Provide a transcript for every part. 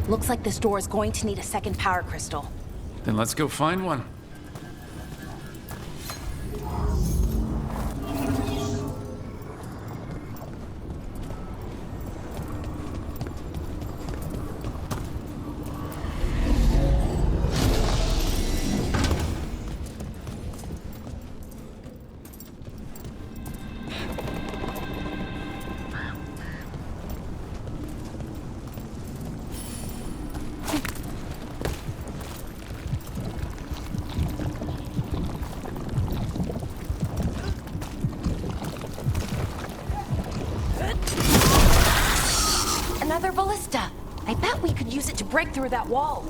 Looks like this door is going to need a second power crystal. Then let's go find one. Another ballista. I bet we could use it to break through that wall.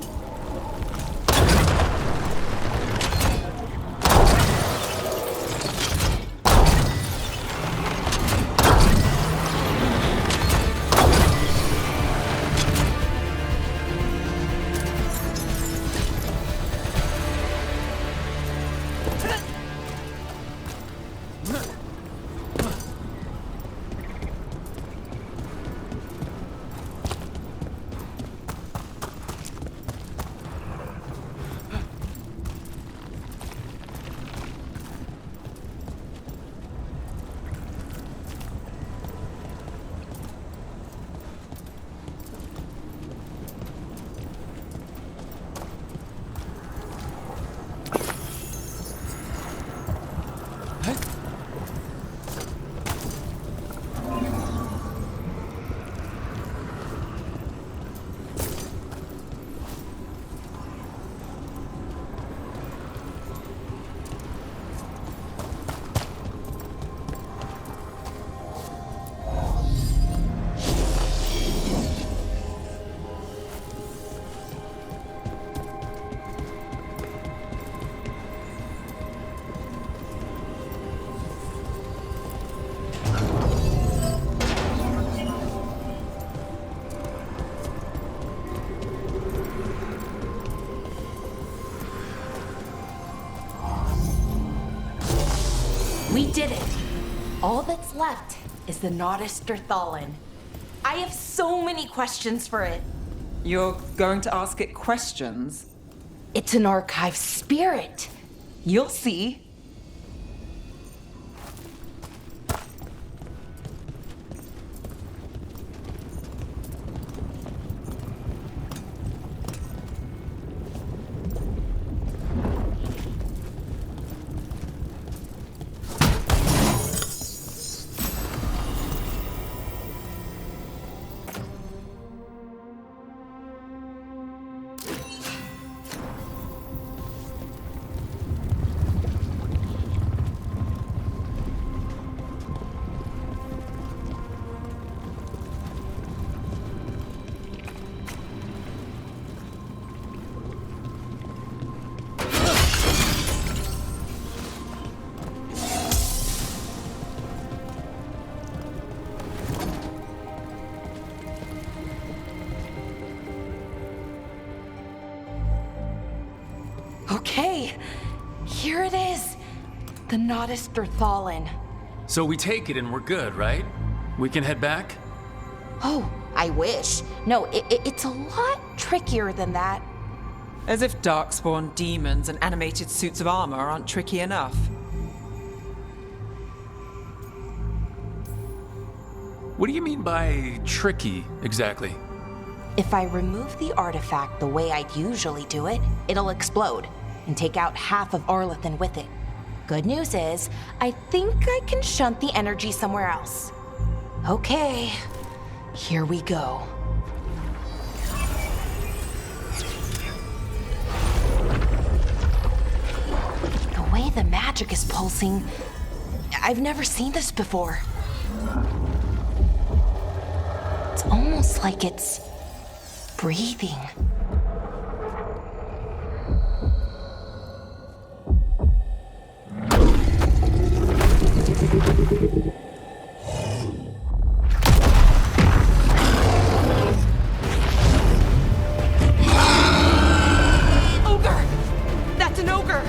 We did it. All that's left is the Nautisterthallen. I have so many questions for it. You're going to ask it questions? It's an archive spirit. You'll see. Okay, here it is. The Nautisterthallen. So we take it and we're good, right? We can head back? Oh, I wish. No, it's a lot trickier than that. As if darkspawn demons and animated suits of armor aren't tricky enough. What do you mean by tricky, exactly? If I remove the artifact the way I'd usually do it, it'll explode and take out half of Arlathan with it. Good news is, I think I can shunt the energy somewhere else. Okay, here we go. The way the magic is pulsing, I've never seen this before. It's almost like it's breathing. Ogre! That's an ogre!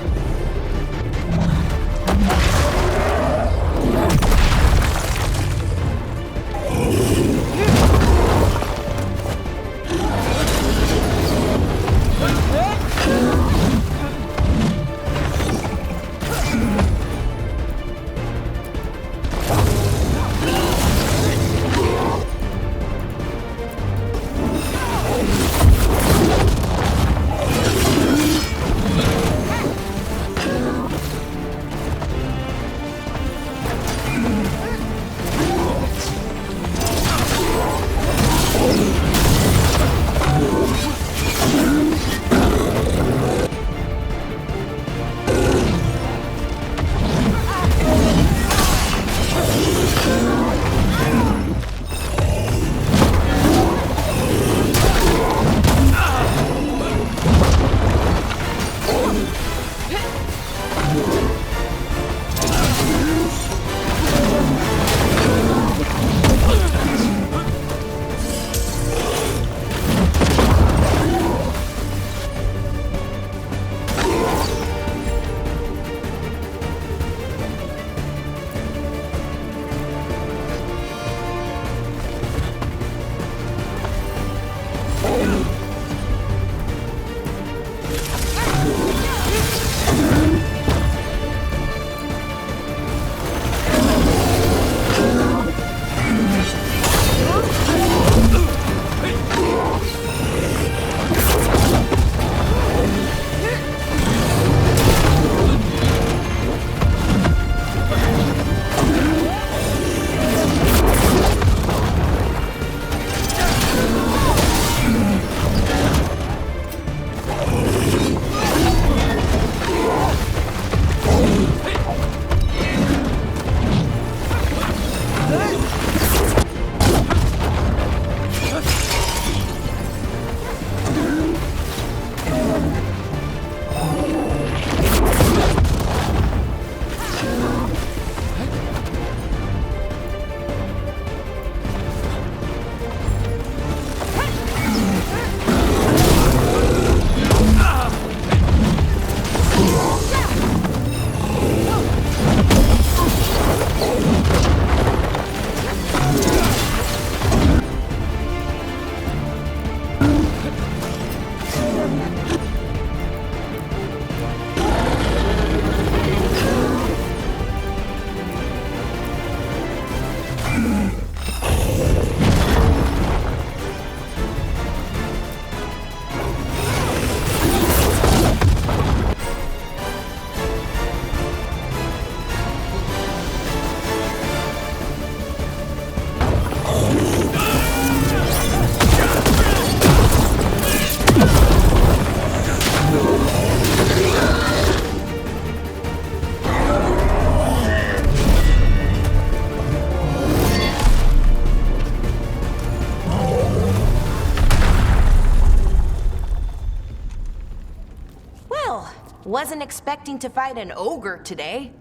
Wasn't expecting to fight an ogre today.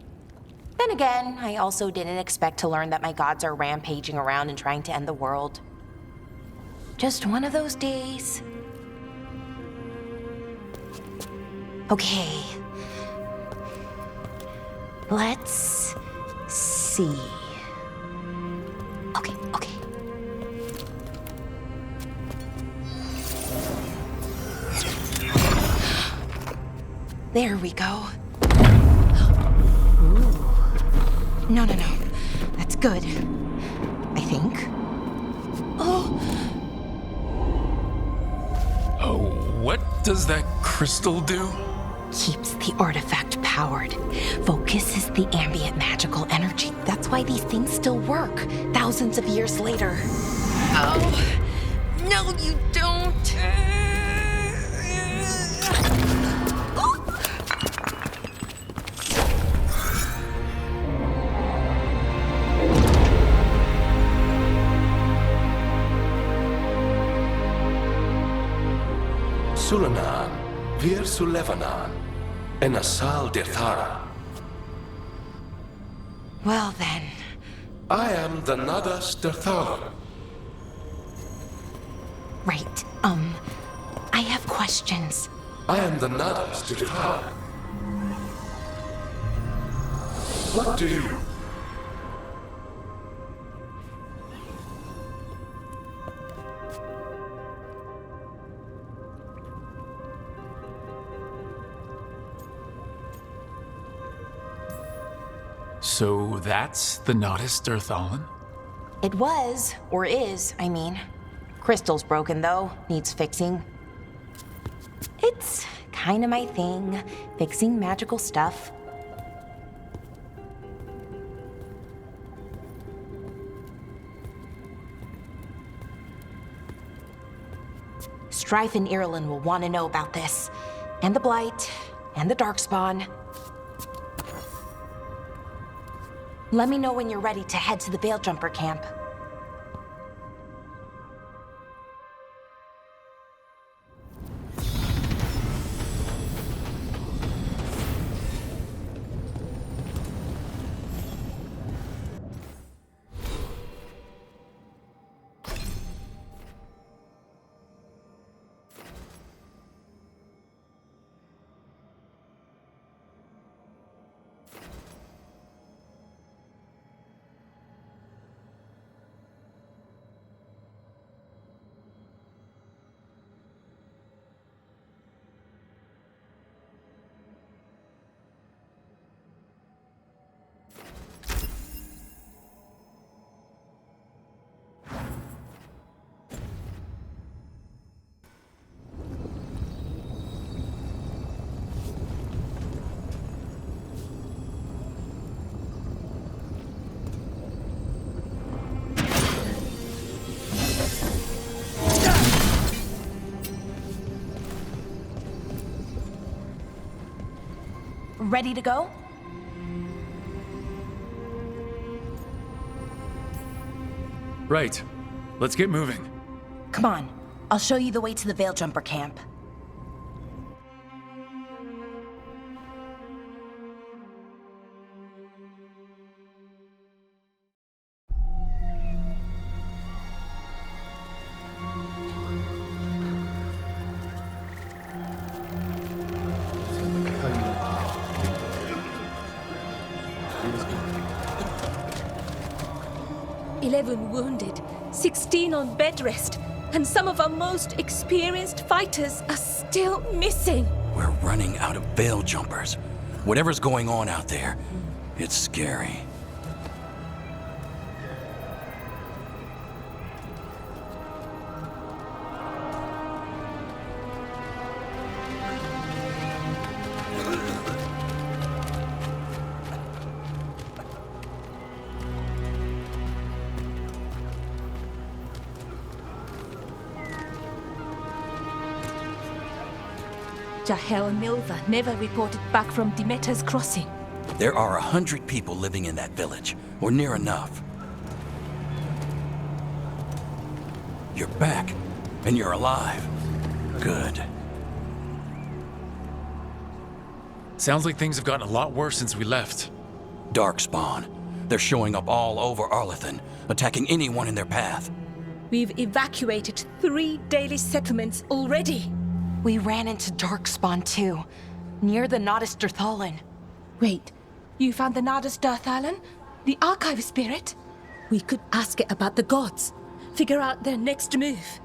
Then again, I also didn't expect to learn that my gods are rampaging around and trying to end the world. Just one of those days. Okay. Let's see. Okay. There we go. Ooh. No. That's good. I think. Oh, what does that crystal do? keeps the artifact powered. Focuses the ambient magical energy. That's why these things still work, thousands of years later. Oh, no, you don't. Sulanan, Vir Sulevanan, and Asal Dirthara. Well then. I am the Nadas Dirthara. Right, I have questions. I am the Nadas Dirthara. What do you... So that's the Nodus Dirthalan? It was, or is, I mean. Crystal's broken though, needs fixing. It's kinda my thing, fixing magical stuff. Strife and Ireland will want to know about this. And the Blight, and the Darkspawn. Let me know when you're ready to head to the Veilgjumper camp. Ready to go? Right. Let's get moving. Come on, I'll show you the way to the Veilgjumper camp. Wounded, 16 on bed rest, and some of our most experienced fighters are still missing. We're running out of Veiljumpers. Whatever's going on out there, it's scary. Jahel and Milva never reported back from Demeter's crossing. There are 100 people living in that village, or near enough. You're back, and you're alive. Good. Sounds like things have gotten a lot worse since we left. Darkspawn. They're showing up all over Arlethan, attacking anyone in their path. We've evacuated 3 daily settlements already. We ran into Darkspawn too, near the Nodus Dirthalan. Wait, you found the Nodus Dirthalan? The archive spirit? We could ask it about the gods. Figure out their next move.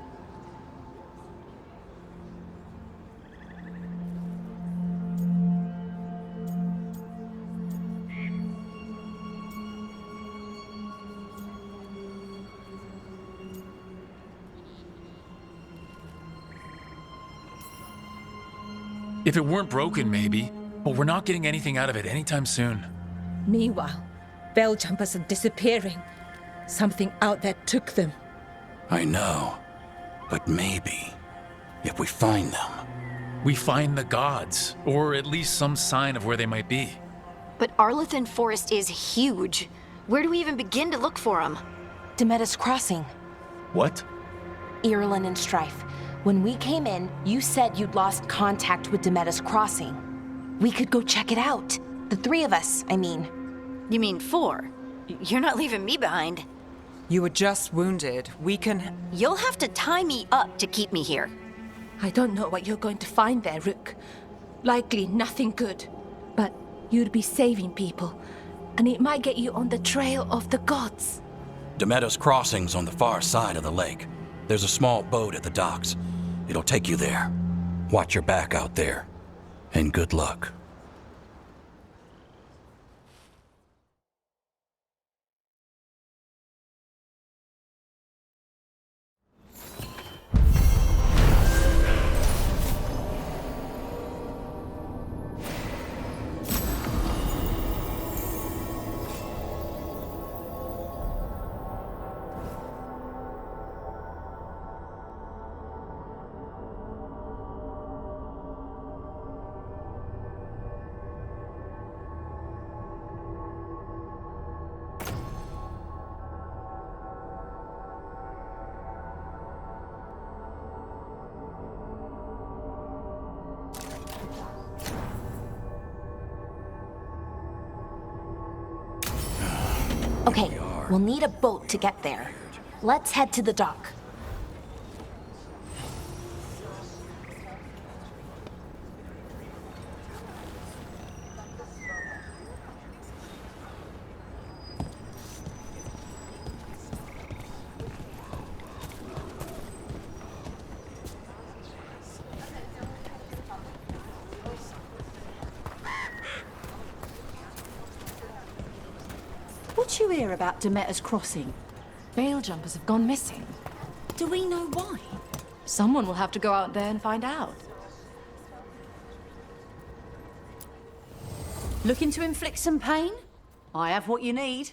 If it weren't broken, maybe. But we're not getting anything out of it anytime soon. Meanwhile, veil jumpers are disappearing. Something out there took them. I know. But maybe, if we find them... We find the gods, or at least some sign of where they might be. But Arlethan Forest is huge. Where do we even begin to look for them? Demetus Crossing. What? Irlin and Strife. When we came in, you said you'd lost contact with Demetus Crossing. We could go check it out. The 3 of us, I mean. You mean 4? You're not leaving me behind. You were just wounded. We can... You'll have to tie me up to keep me here. I don't know what you're going to find there, Rook. Likely nothing good. But you'd be saving people, and it might get you on the trail of the gods. Demetus Crossing's on the far side of the lake. There's a small boat at the docks. It'll take you there. Watch your back out there. And good luck. Okay, we'll need a boat to get there. Let's head to the dock. What you hear about Demeter's Crossing? Veil jumpers have gone missing. Do we know why? Someone will have to go out there and find out. Looking to inflict some pain? I have what you need.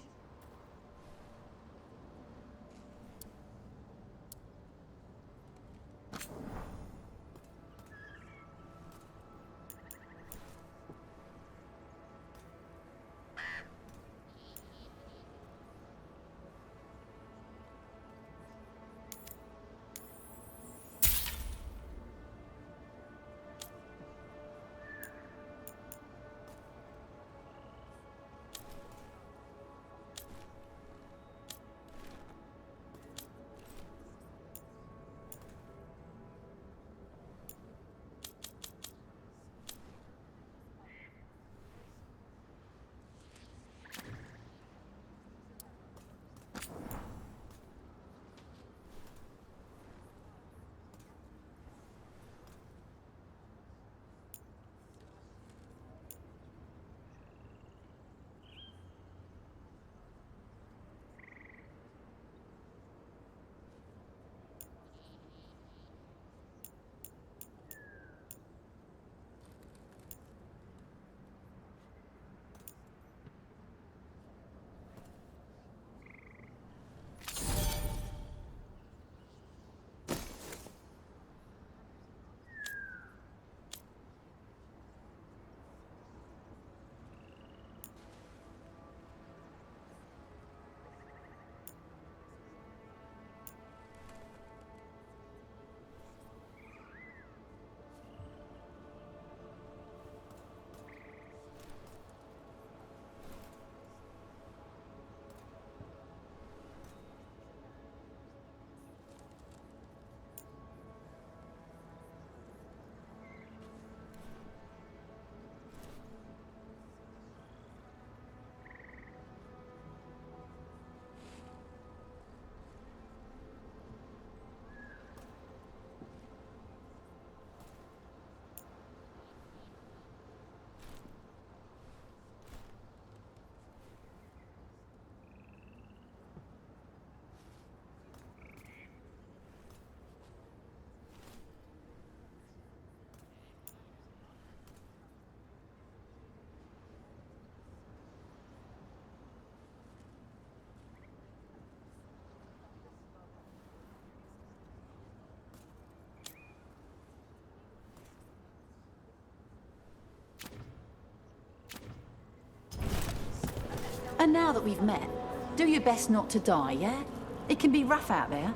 And now that we've met, do your best not to die, yeah? It can be rough out there.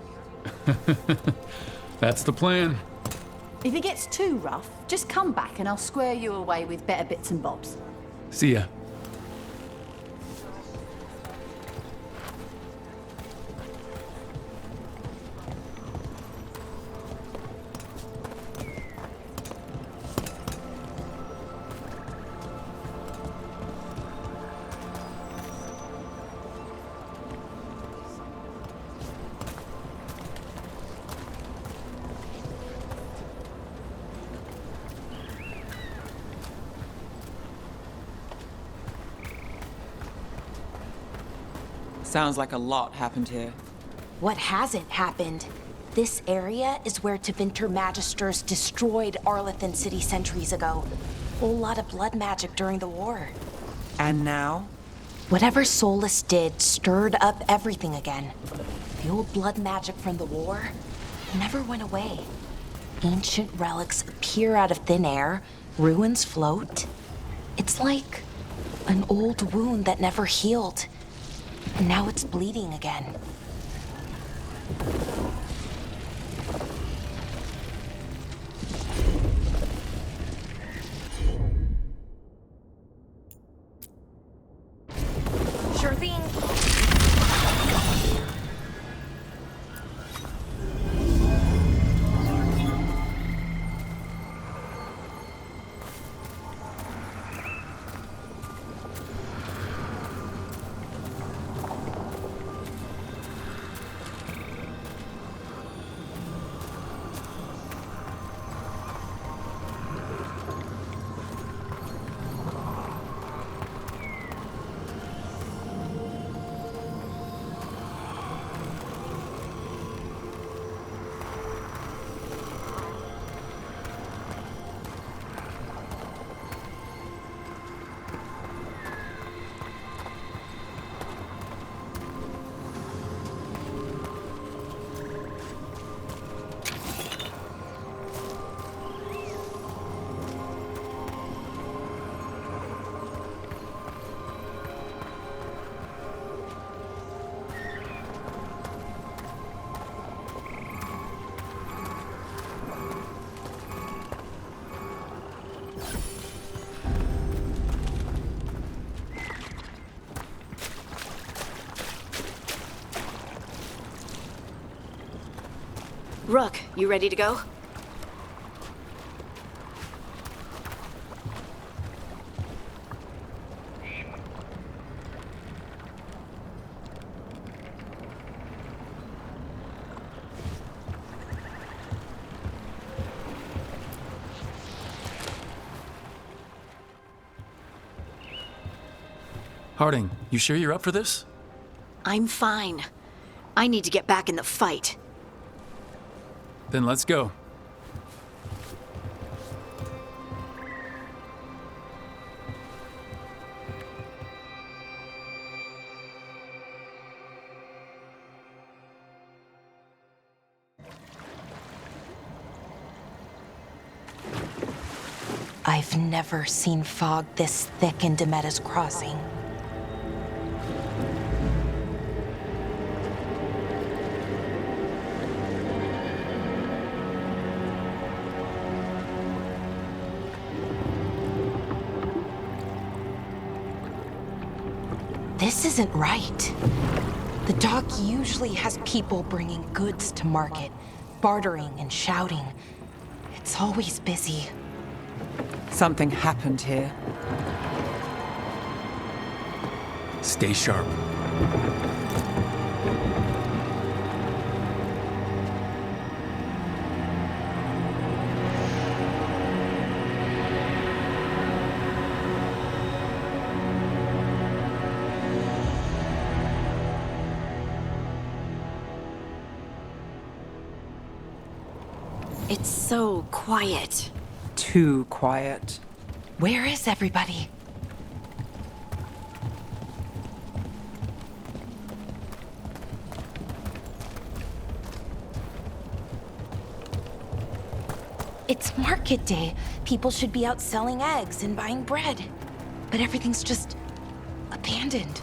That's the plan. If it gets too rough, just come back and I'll square you away with better bits and bobs. See ya. Sounds like a lot happened here. What hasn't happened? This area is where Tevinter Magisters destroyed Arlathan City centuries ago. Whole lot of blood magic during the war. And now? Whatever Solus did stirred up everything again. The old blood magic from the war never went away. Ancient relics appear out of thin air, ruins float. It's like an old wound that never healed. And now it's bleeding again. Sure thing. Rook, you ready to go? Harding, you sure you're up for this? I'm fine. I need to get back in the fight. Then let's go. I've never seen fog this thick in Demetta's Crossing. This isn't right. The dock usually has people bringing goods to market, bartering and shouting. It's always busy. Something happened here. Stay sharp. It's so quiet. Too quiet. Where is everybody? It's market day. People should be out selling eggs and buying bread. But everything's just abandoned.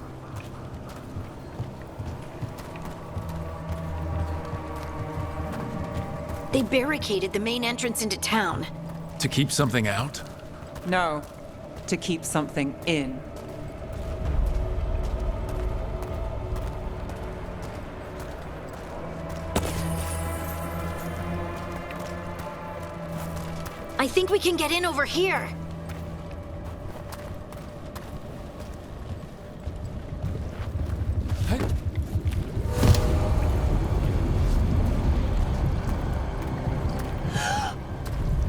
They barricaded the main entrance into town. To keep something out? No, to keep something in. I think we can get in over here. Hey.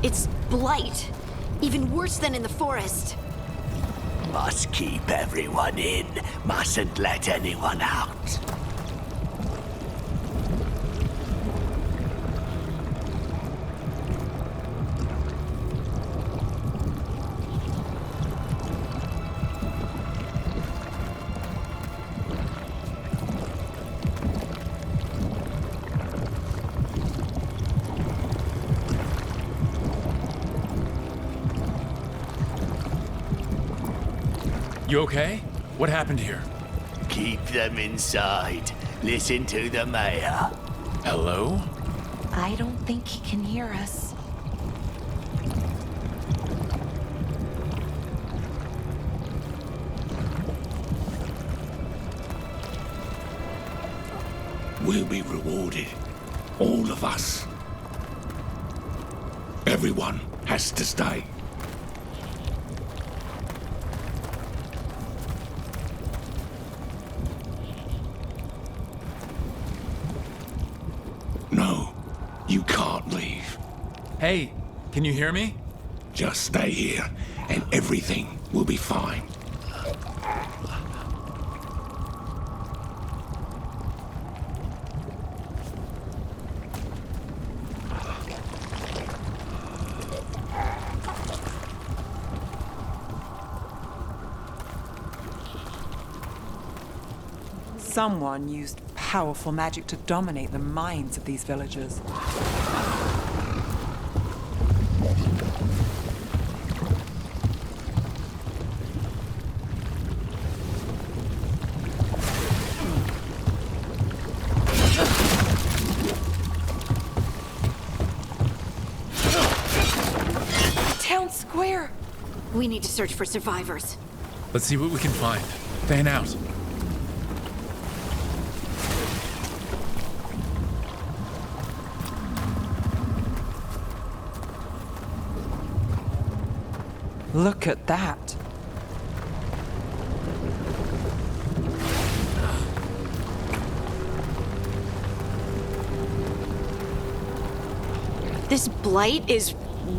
It's blight. Even worse than in the forest. Must keep everyone in. Mustn't let anyone out. You okay? What happened here? Keep them inside. Listen to the mayor. Hello? I don't think he can hear us. We'll be rewarded. All of us. Everyone has to stay. No, you can't leave. Hey, can you hear me? Just stay here, and everything will be fine. Someone used powerful magic to dominate the minds of these villagers. Town square! We need to search for survivors. Let's see what we can find. Fan out. Look at that. This blight is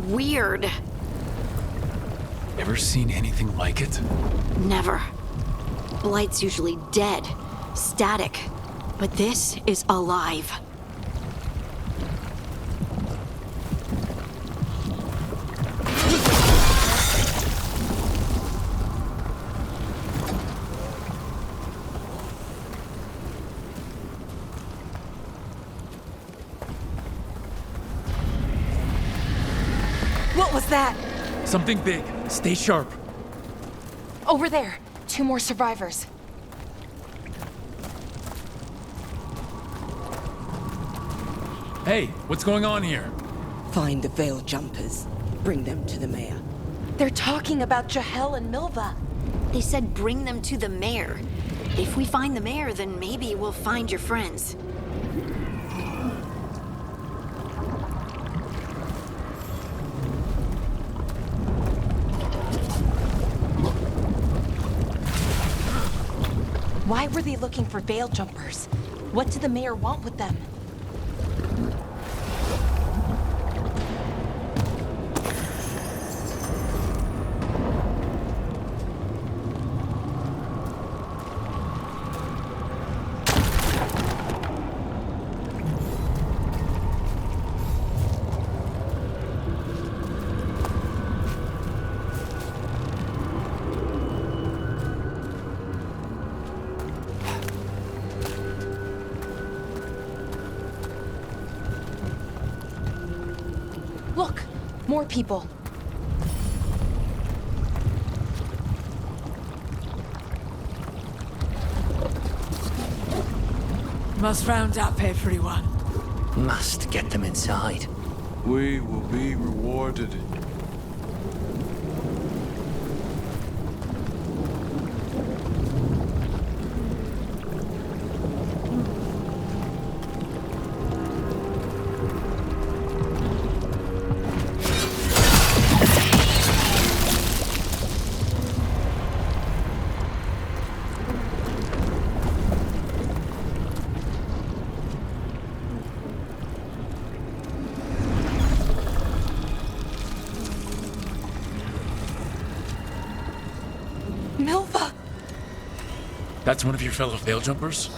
weird. Ever seen anything like it? Never. Blight's usually dead, static, but this is alive. What was that? Something big. Stay sharp. Over there. 2 more survivors. Hey, what's going on here? Find the veil jumpers. Bring them to the mayor. They're talking about Jahel and Milva. They said bring them to the mayor. If we find the mayor, then maybe we'll find your friends. Why were they looking for veil jumpers? What did the mayor want with them? Look, more people. Must round up everyone. Must get them inside. we will be rewarded. Milva! That's one of your fellow Veil Jumpers?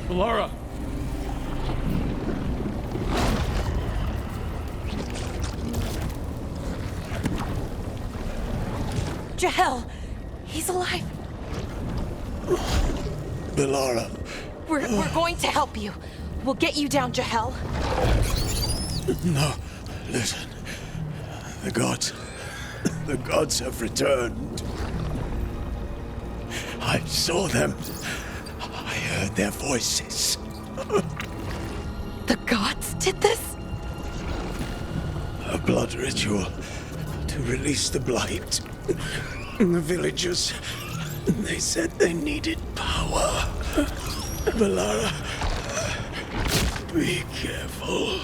Laura! Jahel! He's alive! Belara. We're going to help you. We'll get you down, Jahel. No, listen. The gods have returned. I saw them. I heard their voices. The gods did this? A blood ritual to release the blight. The villagers, they said they needed power. Belara, be careful.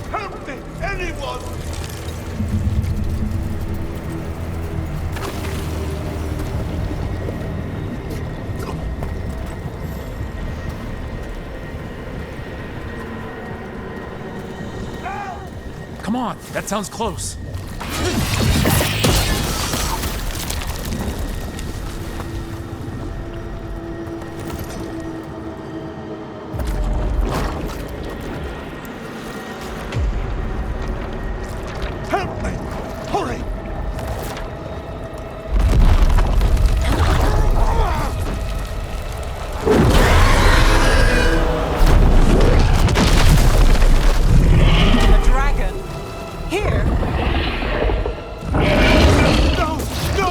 Help me, anyone! Come on, that sounds close. Help me! Hurry! A dragon? Here? No! No!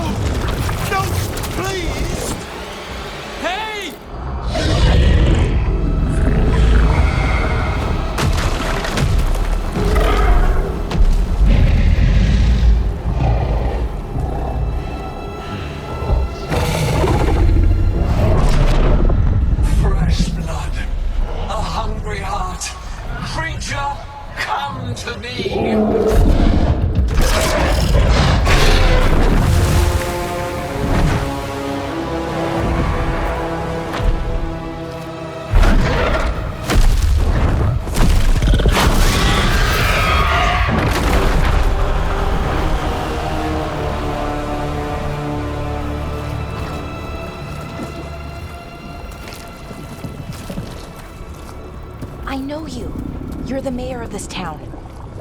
No! Please! Hey! Fresh blood, a hungry heart. Creature, come to me! I know you. You're the mayor of this town.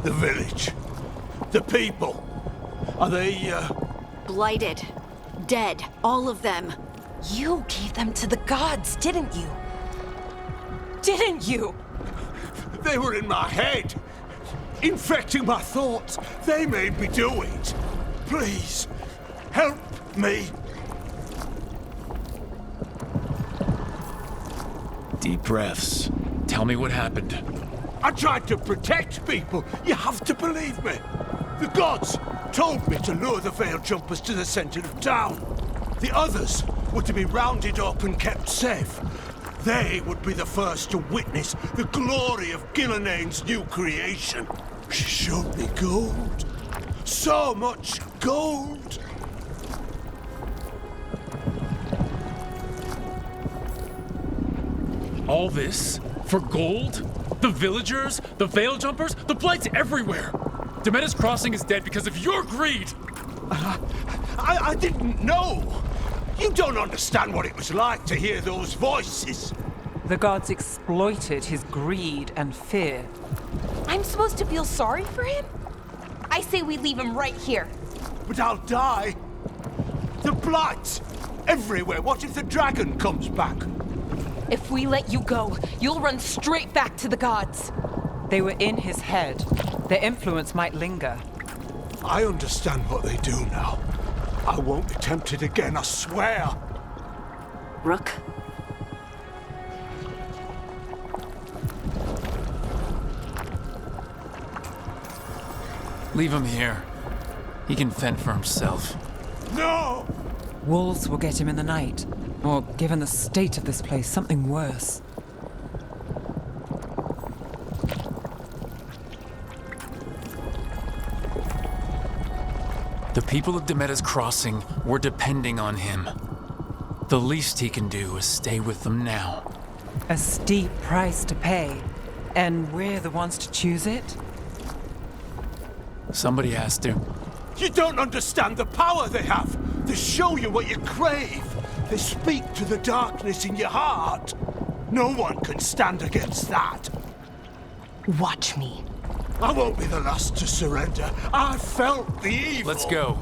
The village. The people. Are they, Blighted. Dead. All of them. You gave them to the gods, didn't you? Didn't you? They were in my head. Infecting my thoughts. They made me do it. Please, help me. Deep breaths. Tell me what happened. I tried to protect people. You have to believe me. The gods told me to lure the Veil Jumpers to the center of town. The others were to be rounded up and kept safe. They would be the first to witness the glory of Gillenane's new creation. She showed me gold. So much gold. All this? For gold? The villagers? The Veil Jumpers? The Blight's everywhere! Demetta's Crossing is dead because of your greed! I didn't know. You don't understand what it was like to hear those voices. The gods exploited his greed and fear. I'm supposed to feel sorry for him? I say we leave him right here. But I'll die. The blight! Everywhere. What if the dragon comes back? If we let you go, you'll run straight back to the gods. They were in his head. Their influence might linger. I understand what they do now. I won't be tempted again, I swear. Rook? Leave him here. He can fend for himself. No! Wolves will get him in the night. Or, given the state of this place, something worse. The people of Demeter's Crossing were depending on him. The least he can do is stay with them now. A steep price to pay. And we're the ones to choose it? Somebody has to. You don't understand the power they have. They show you what you crave. They speak to the darkness in your heart. No one can stand against that. Watch me. I won't be the last to surrender. I felt the evil. Let's go.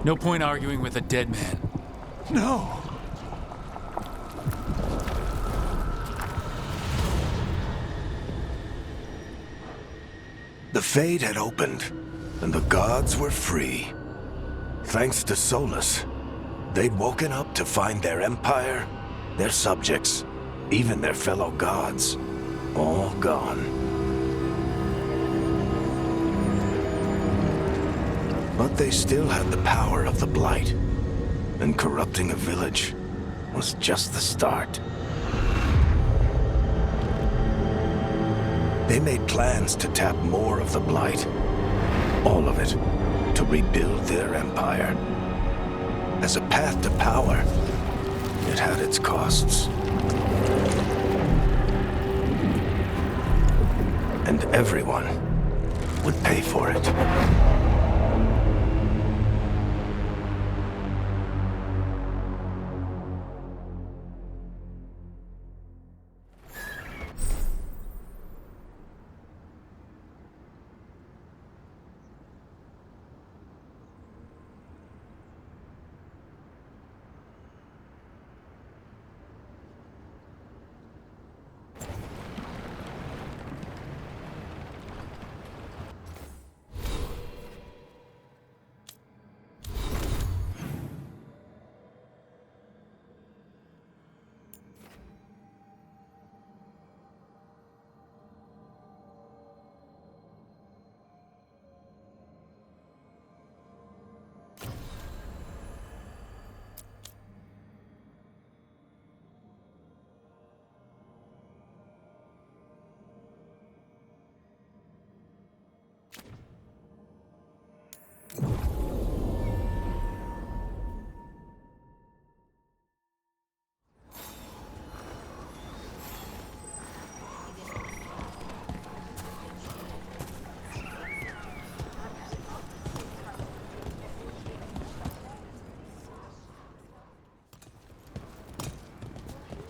No point arguing with a dead man. No. The Fade had opened, and the gods were free. Thanks to Solus, they'd woken up to find their empire, their subjects, even their fellow gods, all gone. But they still had the power of the Blight, and corrupting a village was just the start. They made plans to tap more of the Blight, all of it, to rebuild their empire. As a path to power, it had its costs. And everyone would pay for it.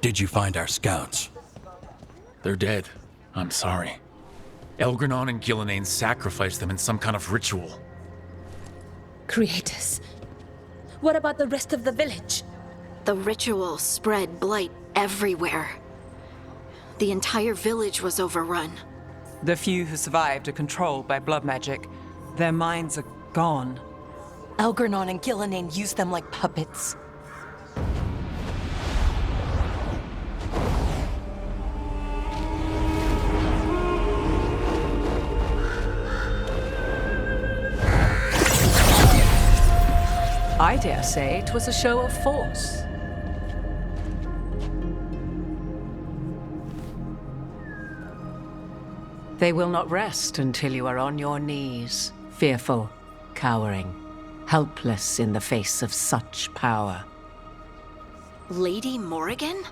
Did you find our scouts? They're dead. I'm sorry. Elgranon and Gillenane sacrificed them in some kind of ritual. Creators. What about the rest of the village? The ritual spread blight everywhere. The entire village was overrun. The few who survived are controlled by blood magic. Their minds are gone. Elgranon and Gillenane used them like puppets. I dare say it was a show of force. They will not rest until you are on your knees, fearful, cowering, helpless in the face of such power. Lady Morrigan?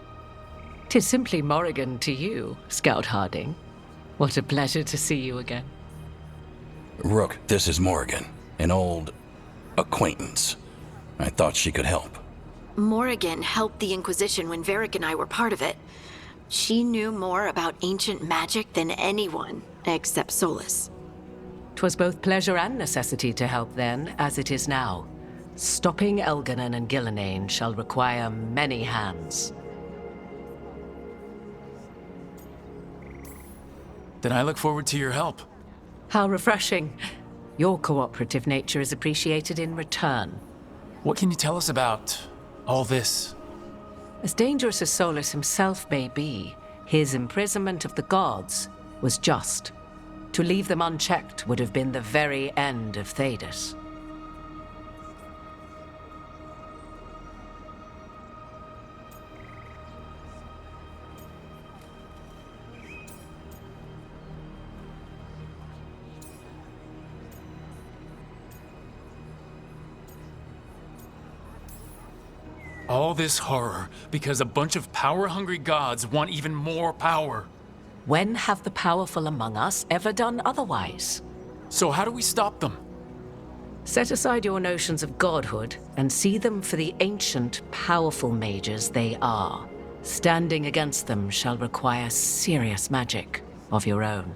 'Tis simply Morrigan to you, Scout Harding. What a pleasure to see you again. Rook, this is Morrigan, an old acquaintance. I thought she could help. Morrigan helped the Inquisition when Varric and I were part of it. She knew more about ancient magic than anyone, except Solus. 'Twas both pleasure and necessity to help then, as it is now. Stopping Elganon and Gillenane shall require many hands. Then I look forward to your help. How refreshing. Your cooperative nature is appreciated in return. What can you tell us about all this? As dangerous as Solus himself may be, his imprisonment of the gods was just. To leave them unchecked would have been the very end of Thedas. All this horror because a bunch of power-hungry gods want even more power. When have the powerful among us ever done otherwise? So how do we stop them? Set aside your notions of godhood and see them for the ancient, powerful mages they are. Standing against them shall require serious magic of your own.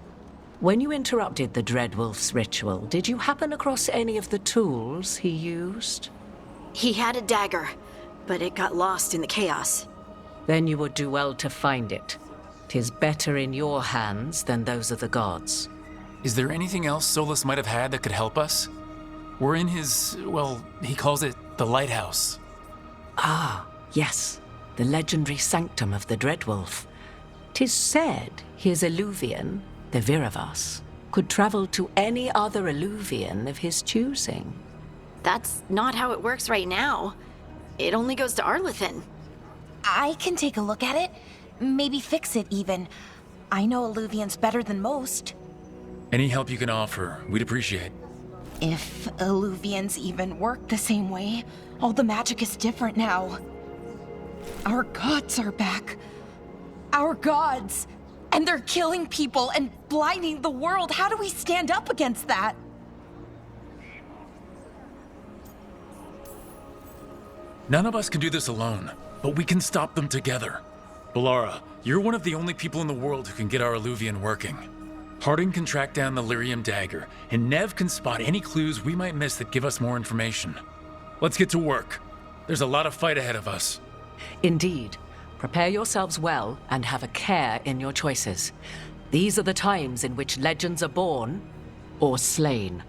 When you interrupted the Dreadwolf's ritual, did you happen across any of the tools he used? He had a dagger, but it got lost in the chaos. Then you would do well to find it. 'Tis better in your hands than those of the gods. Is there anything else Solus might have had that could help us? We're in his, well, he calls it the lighthouse. Ah, yes. The legendary sanctum of the Dreadwolf. 'Tis said his Illuvian, the Viravas, could travel to any other Illuvian of his choosing. That's not how it works right now. It only goes to Arlethan. I can take a look at it. Maybe fix it, even. I know Illuvians better than most. Any help you can offer, we'd appreciate. If Illuvians even work the same way, all the magic is different now. Our gods are back. Our gods! And they're killing people and blinding the world. How do we stand up against that? None of us can do this alone, but we can stop them together. Balara, you're one of the only people in the world who can get our Illuvian working. Harding can track down the Lyrium dagger, and Nev can spot any clues we might miss that give us more information. Let's get to work. There's a lot of fight ahead of us. Indeed. Prepare yourselves well and have a care in your choices. These are the times in which legends are born or slain.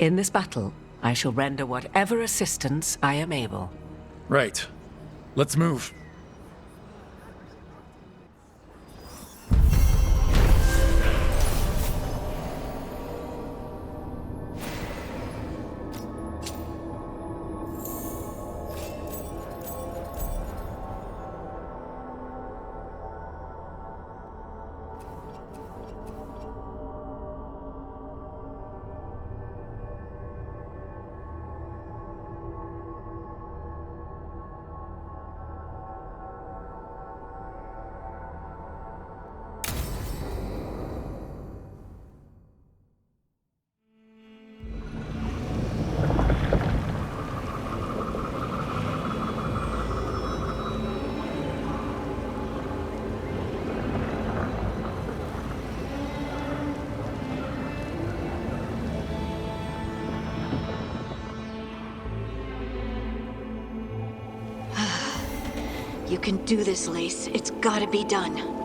In this battle, I shall render whatever assistance I am able. Right. Let's move. You can do this, Lace. It's gotta be done.